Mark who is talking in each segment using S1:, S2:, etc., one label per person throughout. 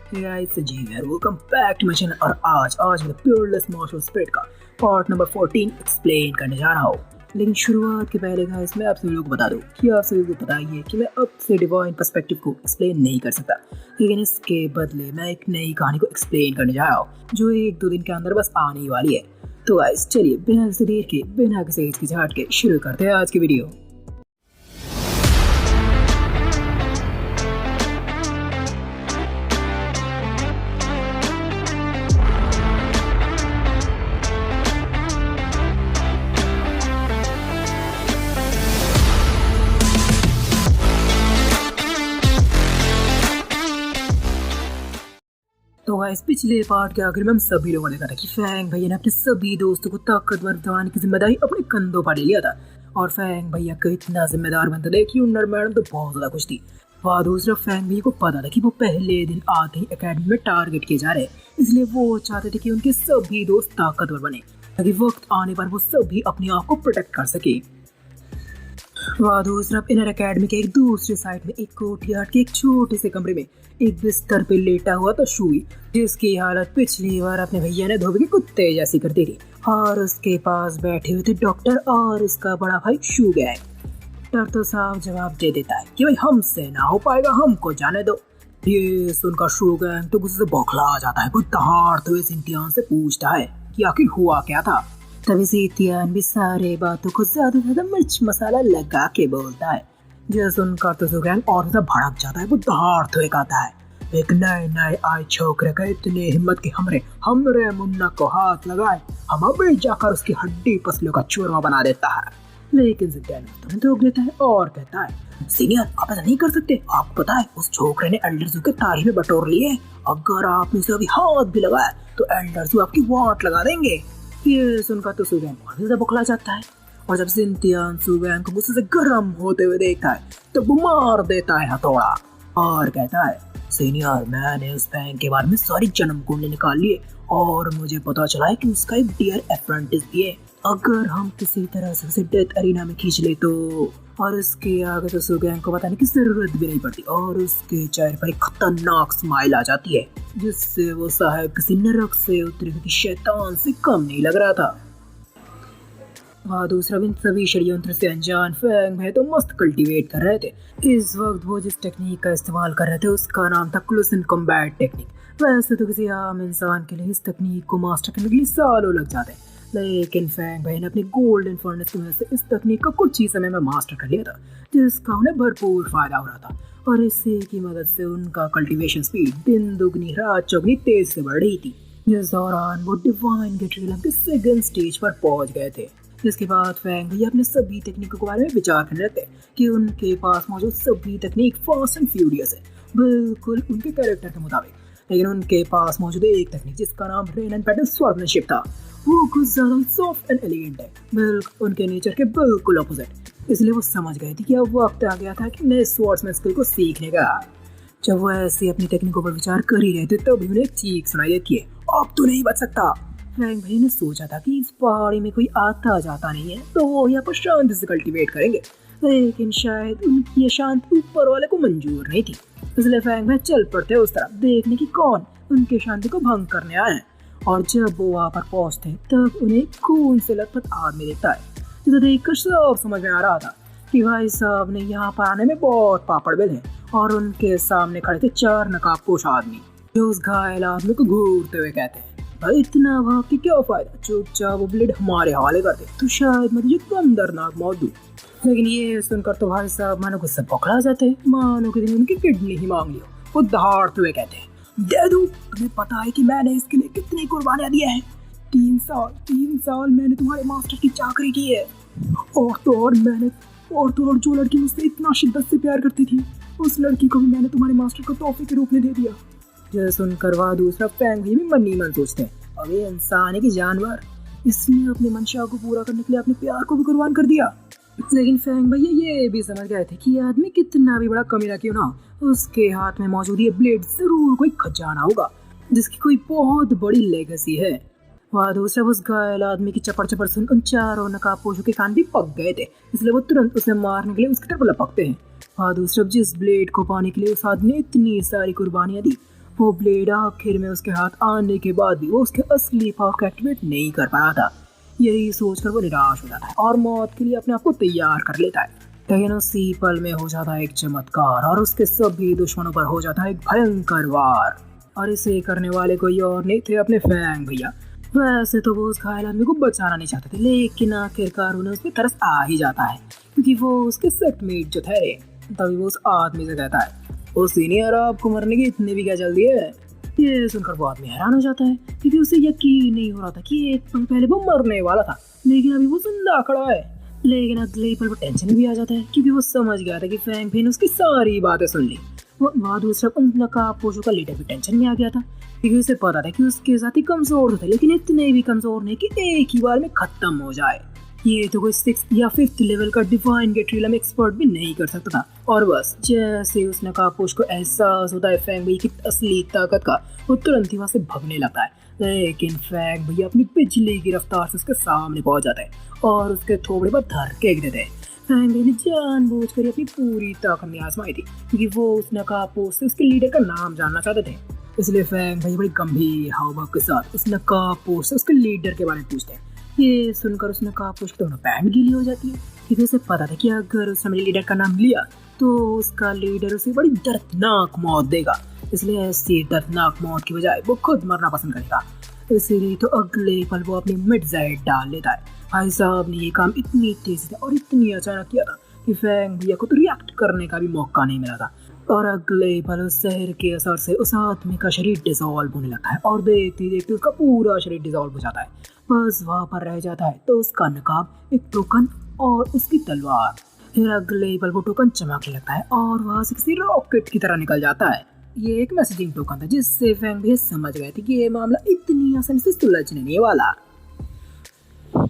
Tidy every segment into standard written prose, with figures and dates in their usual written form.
S1: हे guys, Sanjeev है। Welcome back to my channel. और आज मैं प्योरलेस मार्शल स्पिरिट का पार्ट नंबर 14 एक्सप्लेन करने जा रहा हूँ। लेकिन शुरुआत के पहले गाइस मैं आप सभी लोगों को बता दूं कि आप सभी को पता ही है कि मैं अब से डिवाइन पर्सपेक्टिव को एक्सप्लेन नहीं कर सकता, लेकिन इसके बदले मैं एक नई कहानी को एक्सप्लेन करने जा रहा हूँ जो 1-2 दिन के अंदर बस आने ही वाली है। तो गाइस चलिए बिना किसी देर के, बिना किसी हिचकिचाहट के शुरू करते हैं आज की वीडियो। तो गाइस पिछले पार्ट के आखिर में हम सभी लोगों ने देखा था कि फैंग भैया ने अपने सभी दोस्तों को ताकतवर बनाने की जिम्मेदारी अपने कंधों पर ले लिया था। और फैंग भैया को इतना जिम्मेदार बनता था कि उन्नर मैडम तो बहुत ज्यादा खुश थी। वहाँ दूसरा फैंग भैया को पता था कि वो पहले दिन आते ही एकेडमी में टारगेट किए जा रहे हैं, इसलिए वो चाहते थे कि उनके सभी दोस्त ताकतवर बने ताकि वक्त आने पर वो सभी अपने आप को प्रोटेक्ट कर सके। वहाँ दूसरा इनर एकेडमी के एक दूसरे साइड में एक कोठियाट के एक छोटे से कमरे में एक बिस्तर पे लेटा हुआ था शुई, जिसकी हालत पिछली बार अपने भैया ने धोबी के कुत्ते जैसी कर दी थी। और उसके पास बैठे हुए थे डॉक्टर और उसका बड़ा भाई शू गैंग। डॉक्टर तो साफ जवाब दे देता है कि भाई हमसे ना हो पाएगा, हमको जाने दो। ये सुनकर शू गैंग तो गुस्से से बौखला जाता है। वो दहाड़ते हुए सिंथियान से पूछता है कि आखिर हुआ क्या था। तभी सिंथियान भी सारे बातों को ज्यादा मिर्च मसाला लगा के बोलता है। जो सुनकर तो शू गैंग और ज्यादा भड़क जाता है। वो दहाड़ते हुए कहता है, एक नए आए छोकरे का इतने हिम्मत की हमरे मुन्ना को हाथ लगाए, हम अभी जाकर उसकी हड्डी पसलियों का चूरमा बना देता है। लेकिन सिंथियान तुरंत रोक देता है और कहता है, सीनियर आप ऐसा नहीं कर सकते। आपको पता है उस छोकरे ने एल्डर जू के तारीफ में बटोर लिए। अगर आपने उसे अभी हाथ भी लगाया तो एल्डर जू आपकी वाट लगा देंगे। ये सुनकर तो शू गैंग और ज्यादा बौखला जाता है। और जब सिंथियान शू गैंग को गुस्से से गर्म होते हुए देखता है तो वो मार देता है हथौड़ा और कहता है, सीनियर मैंने उस फैंग के बारे में सारी जन्म कुंडली निकाल लिए और मुझे पता चला है कि उसका एक डियर अप्रेंटिस भी है। अगर हम किसी तरह से उसे डेथ अरीना में खींच ले तो। और उसके आगे तो शू गैंग को बताने की जरूरत भी नहीं पड़ती और उसके चेहरे पर एक खतरनाक स्माइल आ जाती है, जिससे वो साहब किसी नरक से उतरे हुए शैतान से कम नहीं लग रहा था। वहाँ दूसरा भी सभी षड्यंत्र से अनजान फैंग है तो मस्त कल्टीवेट कर रहे थे। इस वक्त वो जिस टेक्निक का इस्तेमाल कर रहे थे उसका नाम था क्लोज इन कॉम्बैट टेक्निक। वैसे तो किसी आम इंसान के लिए इस तकनीक को मास्टर करने के लिए सालों लग जाते हैं, लेकिन फैंग भाई ने अपनी गोल्डन फर्नेस की वजह से इस तकनीक को कुछ ही समय में मास्टर कर लिया था, जिसका उन्हें भरपूर फायदा हो रहा था। और इसी की मदद से उनका कल्टीवेशन स्पीड दिन दुगनी रात चौगनी तेज से बढ़ रही थी। जिस दौरान वो डिवाइन गेटरिलम के सेकंड स्टेज पर पहुंच गए थे। जिसके बाद फैंग भैया अपने सभी तकनीकों के बारे में विचार करने लगते कि उनके पास मौजूद सभी तकनीक फास्ट एंड फ्यूरियस है, बिल्कुल उनके कैरेक्टर के मुताबिक। लेकिन उनके पास मौजूद एक तकनीक जिसका नाम रेन एंड पैटर्न स्वॉर्डमैनशिप था, वो कुछ ज्यादा सॉफ्ट एंड एलिगेंट है, बिल्कुल उनके नेचर के बिल्कुल ऑपोजिट। इसलिए वो समझ गए थे कि अब वक्त आ गया था कि नए स्वॉर्ड्समैन स्किल को सीखने का। जब वो ऐसे अपनी तकनीकों पर विचार कर ही रहे थे तभी उन्हें एक चीख सुनाई देती है, अब तो नहीं बच सकता। फैंग भाई ने सोचा था कि इस पहाड़ी में कोई आता जाता नहीं है तो वो यहाँ पर शांति से कल्टीवेट करेंगे, लेकिन शायद उनकी ये शांति ऊपर वाले को मंजूर नहीं थी। इसलिए फैंग भाई चल पड़ते उस तरफ देखने की कौन उनकी शांति को भंग करने आए हैं। और जब वो वहाँ पर पहुँचते तब उन्हें खून से लथपथ आदमी देखता है, जिसे देखकर सब समझ में आ रहा था कि भाई साहब ने यहाँ पर आने में बहुत पापड़ बेल है। और उनके सामने खड़े थे 4 नकाबपोश आदमी जो उस घायल आदमी को घूरते हुए कहते हैं, भाई इतना भाग के क्या फायदा, चुपचाप वो ब्लेड हमारे हवाले कर दे तो शायद मैं तुझे कम दर्दनाक मौत दूं। लेकिन ये सुनकर तो भाई साहब मानो गुस्से पकड़ा जाते हैं, मानो कि उनकी किडनी ही मांग लियो। वो दहाड़ते हुए कहते हैं, दे दूं, तुम्हें पता है कि मैंने इसके लिए कितनी कुर्बानियां दी है। 3 साल मैंने तुम्हारे मास्टर की चाकरी की है। और जो लड़की मुझसे इतना शिद्दत से प्यार करती थी उस लड़की को भी मैंने तुम्हारे मास्टर को तोहफे के रूप में दे दिया। यह सुनकर वह दूसरा फैंग भी मन ही मन सोचते हैं, अब ये इंसान है कि जानवर, इसने अपनी मंशा को पूरा करने के लिए अपने प्यार को भी कुर्बान कर दिया। लेकिन फैंग भैया ये भी समझ गए थे कि ये आदमी कितना भी बड़ा कमीना क्यों ना, उसके हाथ में मौजूद ये ब्लेड जरूर कोई खजाना होगा जिसकी कोई बहुत बड़ी लेगेसी है। वह दूसरा उस घायल आदमी की चपड़ सुन उन 4 नकाबपोशों के कान भी पक गए थे, इसलिए वो तुरंत उसे मारने के लिए उसकी तरफ लपकते हैं। वह दूसरा जिस ब्लेड को पाने के लिए उस आदमी ने इतनी सारी कुर्बानियां दी वो ब्लेड आखिर में उसके हाथ आने के बाद भी वो उसके असली पावर को एक्टिवेट नहीं कर पाया था। यही सोचकर वो निराश हो जाता है और मौत के लिए अपने आप को तैयार कर लेता है। लेकिन उसी पल में हो जाता है एक चमत्कार और उसके सभी दुश्मनों पर हो जाता है एक भयंकर वार। और इसे करने वाले कोई और नहीं थे अपने फैंग भैया। वैसे तो वो उस घायल आदमी को बचाना नहीं चाहते थे, लेकिन आखिरकार उन्हें उस पर तरस आ ही जाता है क्योंकि वो उसके सेटमेट जो ठहरे। तभी वो उस आदमी से कहता है, ओ सीनियर, आपको मरने की इतनी भी क्या जल्दी है? ये सुनकर वो आदमी हैरान हो जाता है क्योंकि उसे यकीन नहीं हो रहा था कि एक पल पहले वो मरने वाला था, लेकिन अभी वो जिंदा खड़ा है। लेकिन अगले पल वो टेंशन भी आ जाता है क्योंकि वो समझ गया था कि फैंग भी ने उसकी सारी बातें सुन ली। वो दूसरा उन नकाबपोशों का लीडर भी टेंशन में आ गया था क्योंकि उसे पता था कि उसके साथ ही कमजोर थे, लेकिन इतने भी कमजोर नहीं कि एक ही बार में खत्म हो जाए। ये तो कोई 6 या 5th लेवल का डिवाइन गेट्रिलम एक्सपर्ट भी नहीं कर सकता था। और बस जैसे उस नकाबपोश को एहसास होता है फैंग भैया की असली ताकत का, वो तुरंत ही वहां से भागने लगता है। लेकिन फैंग भैया अपनी बिजली की रफ्तार से उसके सामने पहुंच जाता है और उसके थोबड़े पर धड़केक देते हैं। फैंग भैया ने जानबूझकर अपनी पूरी ताकत में आजमाई थी क्योंकि वो उस नकाबपोश से उसके लीडर का नाम जानना चाहते थे। इसलिए फैंग भैया बड़ी गंभीर हाव के साथ उस नकाबपोश से उसके लीडर के बारे में पूछते हैं। ये सुनकर उसने नकाबपोश की दोनों पैंट गीली हो जाती है क्योंकि उसे पता था कि अगर उसने लीडर का नाम लिया तो उसका लीडर उसे बड़ी दर्दनाक मौत देगा। इसलिए ऐसी दर्दनाक मौत की बजाय वो खुद मरना पसंद करेगा। इसीलिए तो अगले पल वो अपनी मिड-जाइड डाल लेता है। भाई साहब ने ये काम इतनी तेजी से और इतनी अचानक किया था कि फैंग भैया को तो रिएक्ट करने का भी मौका नहीं मिला था। और अगले पल उस जहर के असर से उस आदमी का शरीर डिसॉल्व होने लगता है और देखते देखते उसका पूरा शरीर डिसॉल्व हो जाता है। बस वहाँ पर रह जाता है तो उसका नकाब, एक टोकन और उसकी तलवार। फिर अगले पल वो टोकन चमकने लगता है और वहाँ से किसी रॉकेट की तरह निकल जाता है। ये एक मैसेजिंग टोकन था जिससे फैंग भैया समझ गए थे कि ये मामला इतनी आसानी से सुलझने नहीं वाला।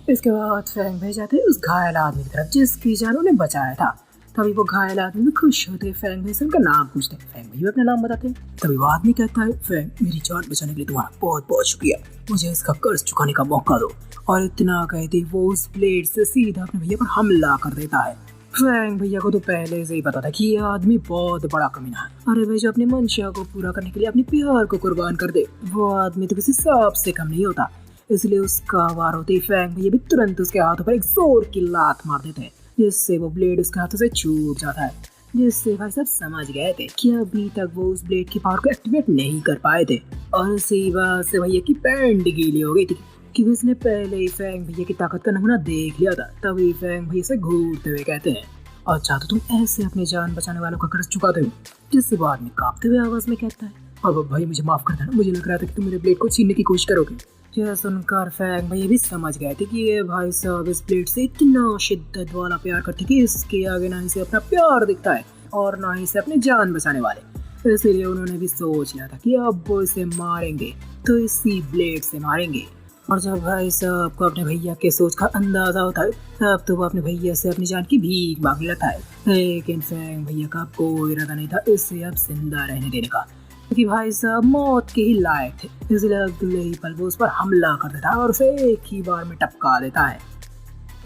S1: इसके बाद फैंग भैया जाते उस घायल आदमी की तरफ जिसकी जान उन्हें बचाया था। तभी वो घायल आदमी भी खुश होते फैंग भैया से उनका नाम पूछते हैं। फैंग भैया अपना नाम बताते हैं। तभी वो आदमी कहता है, फैंग, मेरी जान बचाने के लिए तुम्हारा बहुत बहुत शुक्रिया, मुझे इसका कर्ज चुकाने का मौका दो। और इतना कहते वो उस ब्लेड से सीधा अपने भैया पर हमला कर देता है। फैंग भैया को तो पहले से ही पता था कि ये आदमी बहुत बड़ा कमीना है। अरे भाई, जो अपनी मंशा को पूरा करने के लिए अपने प्यार को कुर्बान कर दे, वो आदमी तो किसी सांप से कम नहीं होता। इसलिए उसका वार होते ही फैंग भैया भी तुरंत उसके हाथों पर एक जोर की लात मार देते हैं जिससे वो ब्लेड उसके हाथों से छूट जाता है। जिससे भाई सब समझ गए थे कि अभी तक वो उस ब्लेड की पावर को एक्टिवेट नहीं कर पाए थे। और उसी बात से भैया की पैंट गीली हो गई थी क्योंकि उसने पहले ही फैंग भैया की ताकत का नमूना देख लिया था। तभी फैंग भैया से घूरते हुए कहते हैं, अच्छा तो तुम ऐसे अपनी जान बचाने वालों का कर्ज चुकाते हो? जिससे बाद में कांपते हुए आवाज में कहता है, अब भाई मुझे माफ कर देना, मुझे लग रहा था कि तुम मेरे ब्लेड को छीनने की कोशिश करोगे। यह सुनकर फैंग भैया भी समझ गए थे कि ये भाई साहब इस ब्लेड से इतना शिद्दत वाला प्यार करते कि इसके आगे ना इसे अपना प्यार दिखता है और ना ही इसे अपनी जान बचाने वाले। इसीलिए उन्होंने भी सोच लिया था कि अब वो इसे मारेंगे तो इसी ब्लेड से मारेंगे। और जब भाई साहब को अपने भैया के सोच का अंदाजा होता है तब तो वो अपने भैया से अपनी जान की भीख मांगने लगता है। लेकिन फैंग भैया का कोई इरादा नहीं था इसे अब जिंदा रहने देने का क्योंकि भाई साहब मौत के ही लायक थे। इसलिए अगले ही पल वो उस पर हमला कर देता है और उसे एक ही बार में टपका देता है।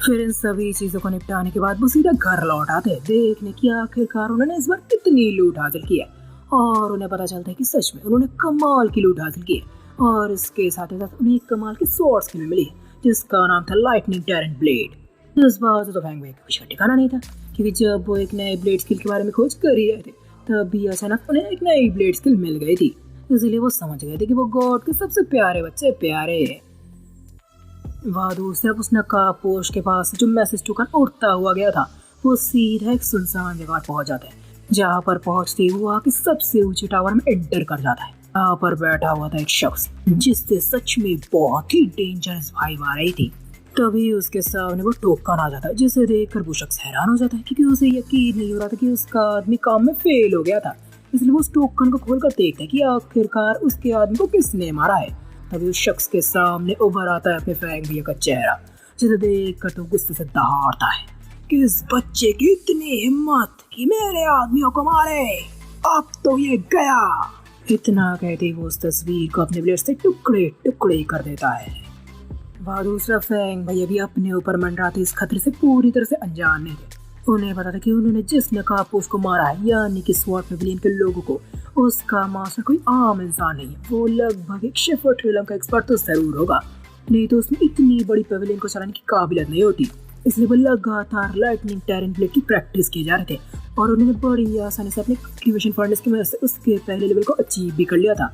S1: फिर इन सभी चीजों को निपटाने के बाद वो सीधा घर लौट आते हैं देखने की आखिरकार उन्होंने इस बार कितनी लूट हासिल की है। और उन्हें पता चलता है कि सच में उन्होंने कमाल की लूट हासिल की है। और इसके साथ ही साथ उन्हें एक कमाल की स्वॉर्ड स्किल मिली जिसका नाम था लाइटनिंग टैरेंट ब्लेड। इस बात से तो फैंग भैया कुछ ठिकाना नहीं था क्योंकि जब वो एक नए ब्लेड स्किल के बारे में खोज कर ही रहे थे तभी अचानक उन्हें एक नई ब्लेड स्किल मिल गई थी। इसलिए वो समझ गए थे कि वो गॉड के सबसे प्यारे बच्चे प्यारे हैं। वहाँ दूसरे उस नकाबपोश के पास जो मैसेज टोकन उड़ता हुआ गया था वो सीधा एक सुनसान जगह पहुंच जाता है। जहाँ पर पहुंचते वो आके सबसे ऊंचे टावर में एंटर कर जाता है। यहाँ पर बैठा हुआ था एक शख्स जिससे सच में बहुत ही डेंजरस वाइब आ रही थी। तभी उसके सामने वो टोकन आ जाता है जिसे देखकर वो शख्स हैरान हो जाता है क्योंकि उसे यकीन नहीं हो रहा था कि उसका आदमी काम में फेल हो गया था। इसलिए वो उस टोकन को खोलकर देखता है कि आखिरकार उसके आदमी को किसने मारा है। तभी उस शख्स के सामने उभर आता है अपने फैंग भैया का चेहरा जिसे देखकर तो गुस्से से दहाड़ता है कि इस बच्चे की इतनी हिम्मत कि मेरे आदमियों को मारे, अब तो ये गया। इतना कहते वो उस तस्वीर को अपने ब्लेड से टुकड़े टुकड़े कर देता है। वह दूसरा फैंग भैया भी अपने ऊपर मंडराते इस खतरे से पूरी तरह से अनजान नहीं थे। उन्हें पता था कि उन्होंने जिस नकाबपोश को मारा है यानी कि स्वॉट पेविलियन के लोगों को, उसका मास्टर कोई आम इंसान नहीं है। वो लगभग एक शेफर्ड ट्रिलम का एक्सपर्ट तो जरूर होगा, नहीं तो उसमें इतनी बड़ी पेविलियन को चलाने की काबिलियत नहीं होती। इसलिए वो लगातार लाइटनिंग टैरेंट ब्लेड की प्रैक्टिस किए जा रहे थे और उन्होंने बड़ी आसानी से अपने एक्टिवेशन फर्नेस की मदद से उसके पहले लेवल को अचीव भी कर लिया था।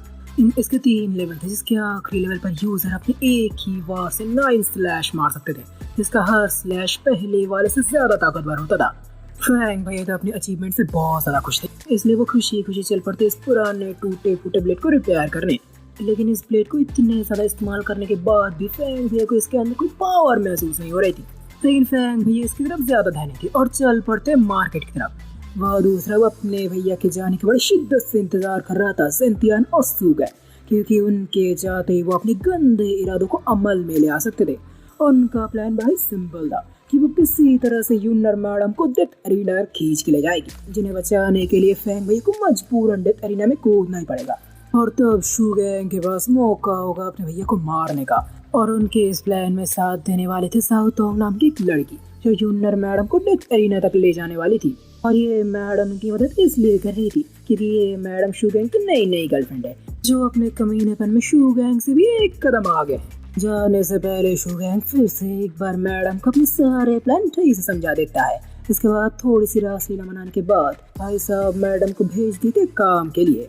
S1: इसके 3 लेवल थे, जिसके आखिरी लेवल पर यूजर अपने एक ही वार से 9 स्लैश मार सकते थे, जिसका हर स्लैश पहले वाले से ज्यादा ताकतवर होता था। फैंग भैया तो अपने अचीवमेंट से बहुत ज्यादा खुश थे, इसलिए वो खुशी खुशी चल पड़ते इस पुराने टूटे फूटे ब्लेड को रिपेयर करने। लेकिन इस ब्लेड को इतने ज्यादा इस्तेमाल करने के बाद भी फैंग भैया को इसके अंदर कोई पावर महसूस नहीं हो रही थी। लेकिन फैंग भैया इसकी तरफ ज्यादा ध्यान नहीं थी और चल पड़ते मार्केट की तरफ। वह दूसरा वो अपने भैया के जाने की बड़ी शिद्दत से इंतजार कर रहा था, सेंथियान और सूगा, क्योंकि उनके जाते ही वो अपने गंदे इरादों को अमल में ले आ सकते थे। उनका प्लान बड़ा सिंपल था कि वो किसी तरह से यूनर मैडम को डेथ एरिना खींच के ले जाएगी, जिन्हें बचाने के लिए फैंग भैया को मजबूरन डेथ एरिना में कूदना ही पड़ेगा। और तब शू गैंग के पास मौका होगा अपने भैया को मारने का। और उनके इस प्लान में साथ देने वाले थे साउथोंग नाम की एक लड़की, जो यूनर मैडम को डेथ एरिना तक ले जाने वाली थी। और ये मैडम की मदद इसलिए कर रही थी क्योंकि ये मैडम शू गैंग की नई गर्लफ्रेंड है, जो अपने कमीनेपन में शू गैंग से भी एक कदम आगे। जाने से पहले शू गैंग फिर से एक बार मैडम को अपने सारे प्लान ठीक से समझा देता है। इसके बाद थोड़ी सी रासलीला मनाने के बाद भाई साहब मैडम को भेज देते काम के लिए।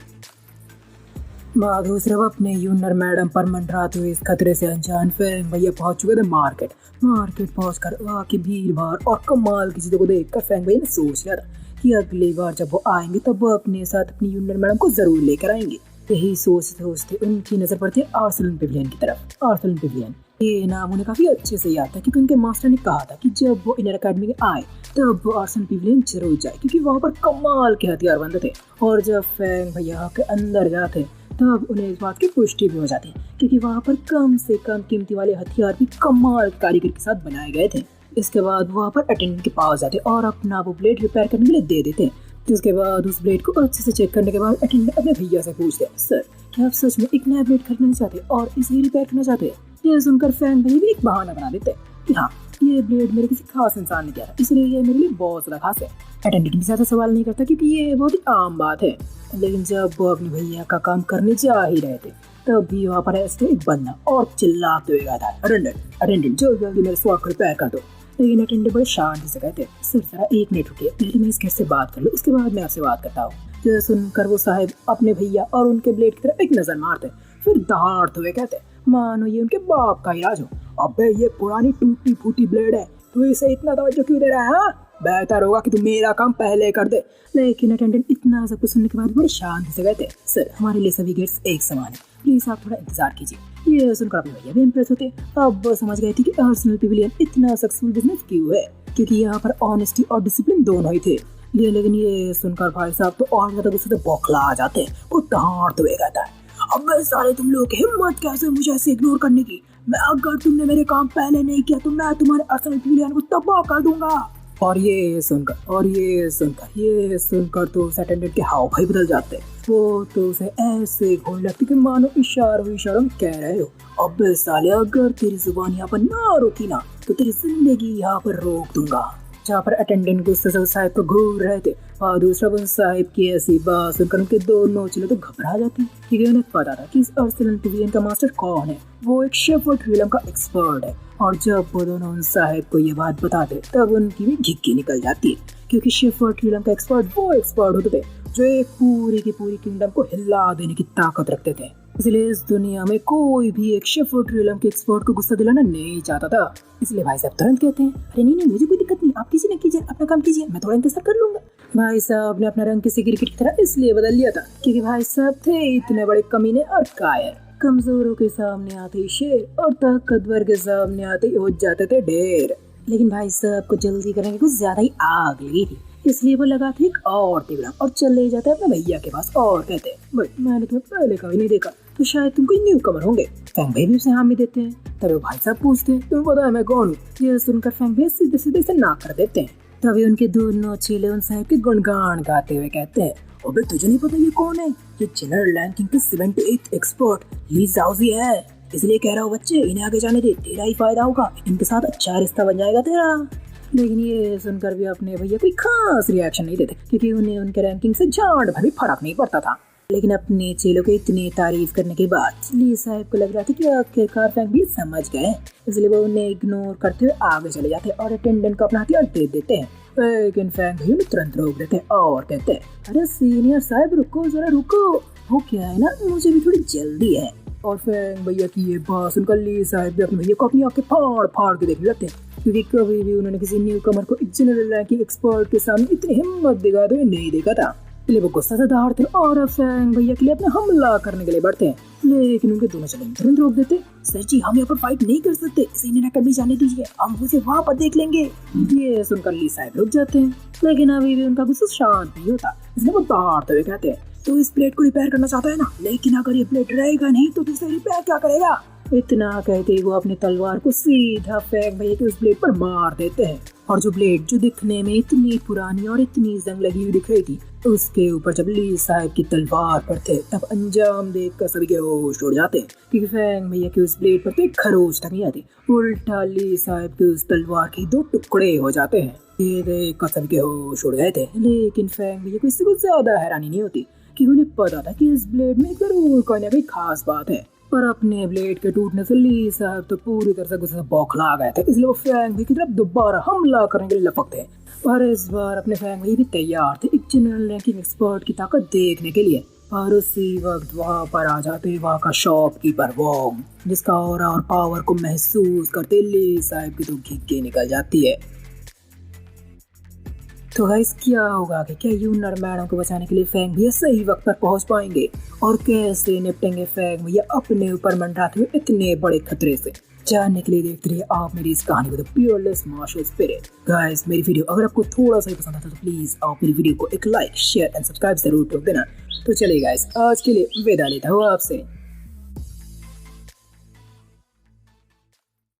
S1: दूसरे अपने यूनर मैडम पर मंडराते हुए इस खतरे से अनजान फैंग भैया पहुंच चुके थे मार्केट पहुंचकर वहाँ की भीड़ भाड़ और कमाल की चीजों को देखकर फैंग भैया ने सोच लिया था कि अगली बार जब वो आएंगे तब वो अपने साथ अपनी यूनर मैडम को जरूर लेकर आएंगे। यही सोचते उनकी नजर पड़ती है आर्सेनल पेविलियन की तरफ। आर्सेनल पेविलियन ये नाम उन्हें काफी अच्छे से याद था, क्योंकि उनके मास्टर ने कहा था कि जब वो इनर अकेडमी में आए तब वो आर्सेनल पेविलियन जरूर जाए, क्योंकि वहाँ पर कमाल के हथियार बनते थे। और जब फैंग भैया के अंदर जाते तब उन्हें इस बात की पुष्टि भी हो जाती, क्योंकि वहाँ पर कम से कम कीमती वाले हथियार भी कमाल कारीगर के साथ बनाए गए थे। इसके बाद वहाँ पर अटेंडेंट के पास जाते और अपना वो ब्लेड रिपेयर करने के लिए दे देते। जिसके बाद उस ब्लेड को अच्छे से चेक करने के बाद अटेंडेंट अपने भैया से पूछते, सर क्या आप सच में एक नया ब्लेड खरीदना चाहते और इसे रिपेयर करना चाहते हैं? ये सुनकर फैंग भैया भी एक बहाना बना देते कि हाँ, ये ब्लेड मेरे किसी खास इंसान ने किया था, इसलिए ये मेरे लिए बहुत ज्यादा खास है। अटेंडेंट भी ज्यादा सवाल नहीं करता क्योंकि ये बहुत ही आम बात है। लेकिन जब वो अपने भैया का काम करने जा ही रहे थे तब भी वहाँ पर ऐसे एक बंदा और चिल्लाते हुए गया था, अटेंडेंट जल्दी मेरे स्वाद को रिपेयर कर दो। लेकिन अटेंडेंट बड़े शांति से कहते, सर जरा 1 मिनट रुकिए, पहले मैं इस घर से बात कर लूँ, उसके बाद मैं आपसे बात करता हूँ। जो सुनकर वो साहब अपने भैया और उनके ब्लेड की तरफ एक नजर मारते, फिर दहाड़ते हुए कहते, मानो ये उनके बाप का इलाज हो। अबे ये पुरानी टूटी फूटी ब्लेड है, तू इसे इतना तवज्जो क्यों दे रहा है? बेहतर होगा कि तू मेरा काम पहले कर दे। लेकिन अटेंडेंट इतना सब कुछ सुनने के बाद बड़ी शांति से कहते, सर हमारे लिए सभी गेट्स एक समान है, प्लीज आप थोड़ा इंतजार कीजिए। ये सुनकर अपने भैया भी इम्प्रेस होते। अब वो समझ गए थे कि आर्सेनल पेविलियन इतना सक्सेसफुल बिजनेस क्यों है, क्योंकि यहाँ पर ऑनेस्टी और डिसिप्लिन दोनों ही थे। लेकिन ये सुनकर भाई साहब तो और ज्यादा गुस्से से बौखला आ जाते। वो दहाड़ते हुए कहता है, अब सारे तुम लोग हिम्मत कैसे मुझे ऐसे इग्नोर करने की? मैं अगर तुमने मेरे काम पहले नहीं किया तो मैं तुम्हारे आर्सेनल पेविलियन को तबाह कर दूंगा। और ये सुनकर तो उस अटेंडेंट के हाव भाई बदल जाते। वो तो उसे ऐसे घोड़ने लगती कि मानो इशारों में कह रहे हो, अबे साले अगर तेरी जुबान यहाँ पर ना रोकी ना तो तेरी जिंदगी यहाँ पर रोक दूंगा। जहाँ पर अटेंडेंट गुस्से से उस साहिब को घूर रहे थे और दूसरा उस साहिब की ऐसी बात सुनकर उनके दोनों चले तो घबरा जाती, क्योंकि उन्हें पता था कि इस आर्सेनल पेविलियन का मास्टर कौन है। वो एक शेफर्ड ट्रिलम का एक्सपर्ट है। और जब वो दोनों उन साहिब को ये बात बताते तब उनकी भी घिक्की निकल जाती है, क्योंकि शेफर्ड ट्रिलम का एक्सपर्ट वो एक्सपर्ट होते थे जो एक पूरी की पूरी किंगडम को हिला देने की ताकत रखते थे। इसलिए इस दुनिया में कोई भी एक शेफर्ड ट्रिलम के एक्सपर्ट को गुस्सा दिलाना नहीं चाहता था। इसलिए भाई साहब तुरंत कहते हैं, अरे नहीं मुझे कोई दिक्कत नहीं, आप किसी ने कीजिए, अपना काम कीजिए, मैं थोड़ा इंतजार कर लूंगा। भाई साहब ने अपना रंग किसी क्रिकेट की तरह इसलिए बदल लिया था क्योंकि भाई साहब थे इतने बड़े कमीने और कायर। कमजोरों के सामने आते ही शेर और ताकतवर के सामने आते ही हो जाते थे ढेर। लेकिन भाई साहब को जल्दी करने की कुछ ज्यादा ही आग लगी थी, इसलिए वो लगा था एक और तिगड़ा और चले जाते अपने भैया के पास और कहते, भाई मैंने तुम्हें पहले कभी नहीं देखा तो शायद तुम कोई न्यू कमर होंगे। फैंग भाई भी उसे हामी देते हैं। तभी भाई साहब पूछते हैं, तुम्हें पता है मैं कौन हूँ? ये सुनकर फैंग भाई सीधे सीधे से ना कर देते हैं। तभी उनके दोनों चेले उन साहब के गुणगान गाते हुए कहते हैं, अबे तुझे नहीं पता ये कौन है? ये जनरल रैंकिंग के 78th एक्सपर्ट ली जाओजी है। इसलिए कह रहा हूँ बच्चे, इन्हें आगे जाने दे, तेरा ही फायदा होगा, इनके साथ अच्छा रिश्ता बन जाएगा तेरा। लेकिन ये सुनकर भी अपने भैया कोई खास रिएक्शन नहीं देते, क्योंकि उन्हें उनके रैंकिंग से झाड़ भर भी फर्क नहीं पड़ता था। लेकिन अपने चेलों के इतने तारीफ करने के बाद ली साहब को लग रहा था कि आखिरकार फ्रैंक भी समझ गए, इसलिए वो उन्हें इग्नोर करते हुए आगे चले जाते और अटेंडेंट को अपना हथियार दे देते हैं। लेकिन फ्रैंक भैया तुरंत रोक देते हैं और कहते हैं, अरे सीनियर साहब रुको, जरा रुको, वो क्या है ना, मुझे भी थोड़ी जल्दी है। और फ्रैंक भैया की ये बात सुनकर ली साहब भी अपने भैया को अपनी आंखें फाड़ फाड़ के देखने लगते हैं, क्योंकि कभी भी उन्होंने किसी न्यू कमर को एक जनरल रैंकिंग एक्सपर्ट के सामने इतनी हिम्मत दिखाते हुए नहीं देखा था। इसलिए वो गुस्सा से दहाड़ते और फ्रैंक भैया के लिए अपना हमला करने के लिए बढ़ते हैं, लेकिन उनके दोनों चलेंगे तुरंत रोक देते। सर जी, हम यहाँ पर फाइट नहीं कर सकते, इसे इन्हें अकेडमी जाने दीजिए, हम उसे वहाँ पर देख लेंगे। ये सुनकर ली साहब रुक जाते हैं, लेकिन अभी भी उनका गुस्सा शांत नहीं होता, इसलिए वो दहाड़ते हुए कहते हैं, तो इस प्लेट को रिपेयर करना चाहता है ना, लेकिन अगर ये प्लेट रहेगा नहीं तो इसे रिपेयर क्या करेगा। इतना कहते ही वो अपनी तलवार को सीधा फ्रैंक भैया के उस ब्लेड पर मार देते हैं, और जो ब्लेड जो दिखने में इतनी पुरानी और इतनी जंग लगी हुई दिख रही थी, उसके ऊपर जब ली साहब की तलवार पर थे तब अंजाम देखकर सभी के होश उड़ जाते हैं, क्योंकि फ्रैंक भैया के उस ब्लेड पर तो एक खरोच तक नहीं आती, उल्टा ली साहब के उस तलवार के 2 टुकड़े हो जाते हैं। ये देखकर सभी के होश उड़ गए थे, लेकिन फ्रैंक भैया को इससे कुछ ज्यादा हैरानी नहीं होती, क्योंकि उन्हें पता था कि इस ब्लेड में जरूर कोई ना कोई खास बात है। पर अपने ब्लेड के टूटने से ली साहब तो पूरी तरह से गुस्से से बौखला गए थे, इसलिए वो फ्रैंक भैया की तरफ दोबारा हमला करने के लिए लपकते हैं। पर इस बार अपने फ्रैंक भैया भी तैयार थे एक जनरल रैंकिंग एक्सपर्ट की ताकत देखने के लिए। और उसी वक्त वहाँ पर आ जाते वहाँ का शॉपकीपर वॉन्ग, जिसका ऑरा और पावर को महसूस करते ली साहब की तो घिघी निकल जाती है। तो गाइस क्या होगा कि क्या यूनर मैडम को बचाने के लिए फ्रैंक भैया सही वक्त पर पहुंच पाएंगे, और कैसे निपटेंगे फ्रैंक भैया अपने ऊपर मंडराते हुए इतने बड़े खतरे से। जानने के लिए देखते रहिए आप मेरी इस कहानी को the peerless martial spirit. Guys मेरी वीडियो अगर आपको थोड़ा सा ही पसंद आता तो प्लीज आप मेरी वीडियो को एक लाइक, शेयर एंड सब्सक्राइब जरूर ठोक देना। तो चलिए गाइस आज के लिए विदा लेता हूँ आपसे।